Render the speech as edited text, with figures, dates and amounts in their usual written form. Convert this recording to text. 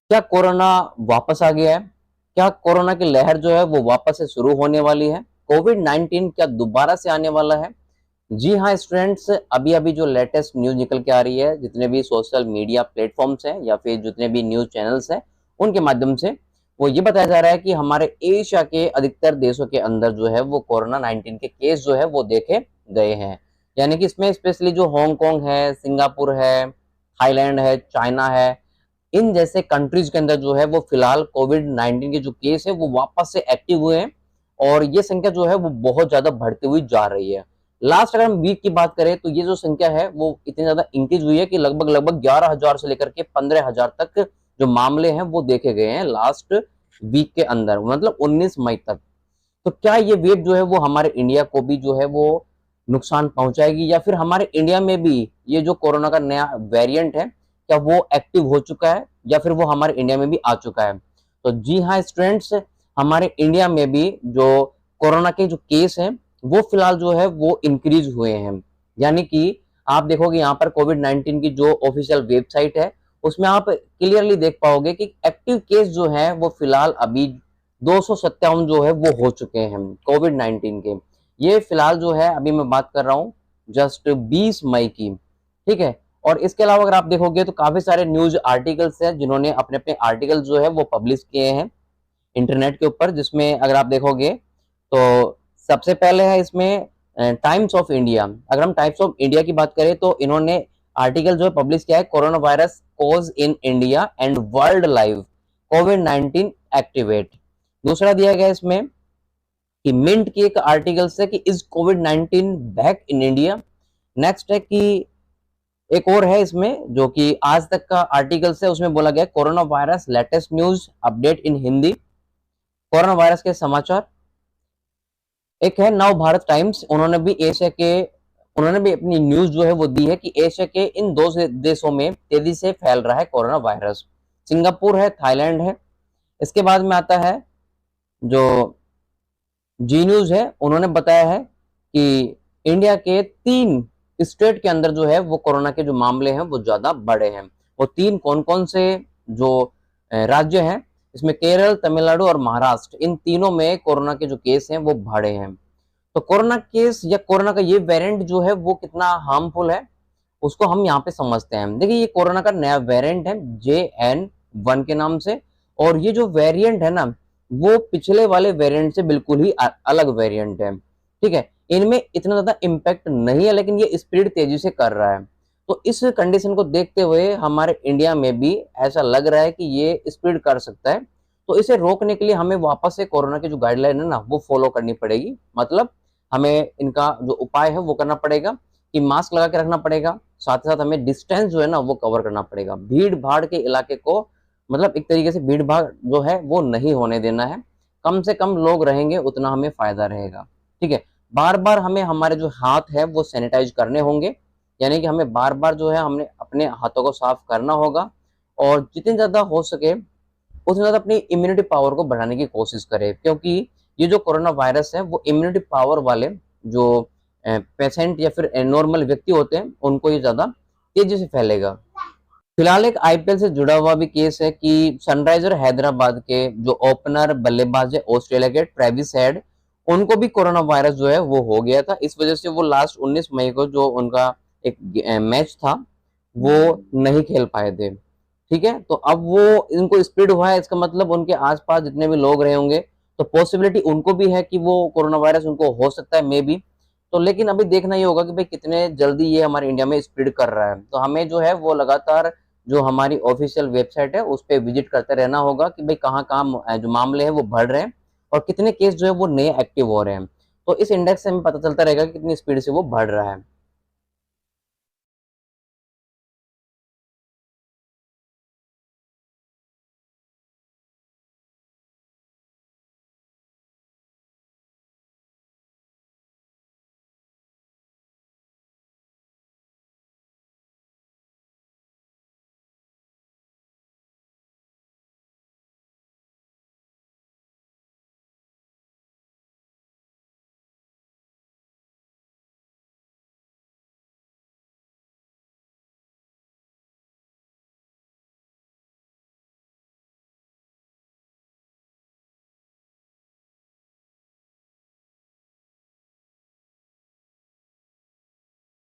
क्या कोरोना वापस आ गया है? क्या कोरोना की लहर जो है वो वापस से शुरू होने वाली है? कोविड-19 क्या दोबारा से आने वाला है? जी हाँ स्टूडेंट्स, अभी-अभी जो लेटेस्ट न्यूज़ निकल के आ रही है, जितने भी सोशल मीडिया प्लेटफ़ॉर्म्स हैं या फिर जितने भी न्यूज़ चैनल्स हैं, उनके माध्यम से वो ये बताया जा रहा है कि हमारे एशिया के अधिकतर देशों के अंदर जो है वो कोरोना 19 के केस जो है वो देखे गए हैं। यानी कि इसमें स्पेशली जो हांगकांग है, सिंगापुर है, थाईलैंड है, चाइना है, इन जैसे कंट्रीज के अंदर जो है वो फिलहाल कोविड-19 के जो केस है वो वापस से एक्टिव हुए हैं और ये संख्या जो है वो बहुत ज़्यादा बढ़ती हुई जा रही है। लास्ट अगर हम वीक की बात करें तो ये जो संख्या है वो इतनी ज़्यादा इंक्रीज हुई है कि लगभग 11,000 से लेकर के 15,000 तक जो मामले हैं वो देखे गए हैं लास्ट वीक के अंदर, मतलब 19 मई तक। तो क्या ये वेव जो है वो हमारे इंडिया को भी जो है वो नुकसान पहुंचाएगी या फिर हमारे इंडिया में भी ये जो कोरोना का नया वेरिएंट है क्या वो एक्टिव हो चुका है या फिर वो हमारे इंडिया में भी आ चुका है? तो जी हाँ स्टूडेंट्स, हमारे इंडिया में भी जो कोरोना के जो केस हैं वो फिलहाल जो है वो इंक्रीज हुए हैं। यानी कि आप देखोगे यहाँ पर कोविड-19 की जो ऑफिशियल वेबसाइट है उसमें आप क्लियरली देख पाओगे कि एक्टिव केस जो है वो फिलहाल अभी 257 जो है वो हो चुके हैं कोविड-19 के। ये फिलहाल जो है अभी मैं बात कर रहा हूँ जस्ट 20 मई की, ठीक है? और इसके अलावा अगर आप देखोगे तो काफ़ी सारे न्यूज़ आर्टिकल्स हैं जिन्होंने अपने-अपने आर्टिकल जो है वो पब्लिश किए हैं इंटरनेट के ऊपर, जिसमें अगर आप देखोगे तो सबसे पहले है इसमें टाइम्स ऑफ इंडिया। अगर हम टाइम्स ऑफ इंडिया की बात करें तो इन्होंने आर्टिकल जो है पब्लिश किया है, corona virus cause in India and world live covid activate. दूसरा दिया गया इसमें कि मिंट की एक आर्टिकल से कि is covid back in India. Next है कि एक और है इसमें जो कि आज तक का आर्टिकल है, उसमें बोला गया corona virus latest news update in Hindi, corona virus के समाचार। एक है नव भारत टाइम्स, उन्होंने भी अपनी न्यूज जो है वो दी है कि एशिया के इन दो देशों में तेजी से फैल रहा है कोरोना वायरस। सिंगापुर है, थाईलैंड है। इसके बाद में आता है जो जी न्यूज है, उन्होंने बताया है कि इंडिया के 3 स्टेट के अंदर जो है वो कोरोना के जो मामले हैं वो ज्यादा बढ़े हैं। वो 3 कौन-कौन से जो राज्य हैं, इसमें केरल, तमिलनाडु और महाराष्ट्र, इन तीनों में कोरोना के जो केस हैं वो बढ़े हैं। तो कोरोना केस या कोरोना का ये वेरिएंट जो है वो कितना हार्मफुल है उसको हम यहाँ पे समझते हैं। देखिए ये कोरोना का नया वेरिएंट है JN1 के नाम से, और ये जो वेरिएंट है ना वो पिछले वाले वेरिएंट से बिल्कुल ही अलग वेरिएंट है, ठीक है? इनमें इतना ज्यादा इम्पैक्ट नहीं है लेकिन ये स्प्रेड तेजी से कर रहा है। तो इस कंडीशन को देखते हुए हमारे इंडिया में भी ऐसा लग रहा है कि ये स्प्रेड कर सकता है। तो इसे रोकने के लिए हमें वापस से कोरोना की जो गाइडलाइन है ना वो फॉलो करनी पड़ेगी। मतलब हमें इनका जो उपाय है वो करना पड़ेगा कि मास्क लगा के रखना पड़ेगा, साथ ही साथ हमें डिस्टेंस जो है ना वो कवर करना पड़ेगा। भीड़ भाड़ के इलाके को, मतलब एक तरीके से भीड़ भाड़ जो है वो नहीं होने देना है। कम से कम लोग रहेंगे उतना हमें फायदा रहेगा, ठीक है? बार बार हमें हमारे जो हाथ है वो सैनिटाइज करने होंगे, यानी कि हमें बार बार जो है हमने अपने हाथों को साफ करना होगा। और जितनी ज्यादा हो सके उतनी ज्यादा अपनी इम्यूनिटी पावर को बढ़ाने की कोशिश करें, क्योंकि ये जो कोरोना वायरस है वो इम्यूनिटी पावर वाले जो पेशेंट या फिर नॉर्मल व्यक्ति होते हैं उनको ये ज्यादा तेजी से फैलेगा। फिलहाल एक आईपीएल से जुड़ा हुआ भी केस है कि सनराइजर हैदराबाद के जो ओपनर बल्लेबाज है ऑस्ट्रेलिया के ट्रेविस हेड, उनको भी कोरोना वायरस जो है वो हो गया था। इस वजह से वो लास्ट 19 मई को जो उनका एक मैच था वो नहीं खेल पाए थे, ठीक है? तो अब वो इनको स्प्रेड हुआ है, इसका मतलब उनके आसपास जितने भी लोग रहे होंगे तो पॉसिबिलिटी उनको भी है कि वो कोरोना वायरस उनको हो सकता है मे बी। तो लेकिन अभी देखना ये होगा कि भाई कितने जल्दी ये हमारे इंडिया में स्प्रेड कर रहा है। तो हमें जो है वो लगातार जो हमारी ऑफिशियल वेबसाइट है उस पर विजिट करते रहना होगा कि भाई कहाँ कहाँ जो मामले हैं वो बढ़ रहे हैं और कितने केस जो है वो नए एक्टिव हो रहे हैं। तो इस इंडेक्स से हमें पता चलता रहेगा कि कितनी स्पीड से वो बढ़ रहा है।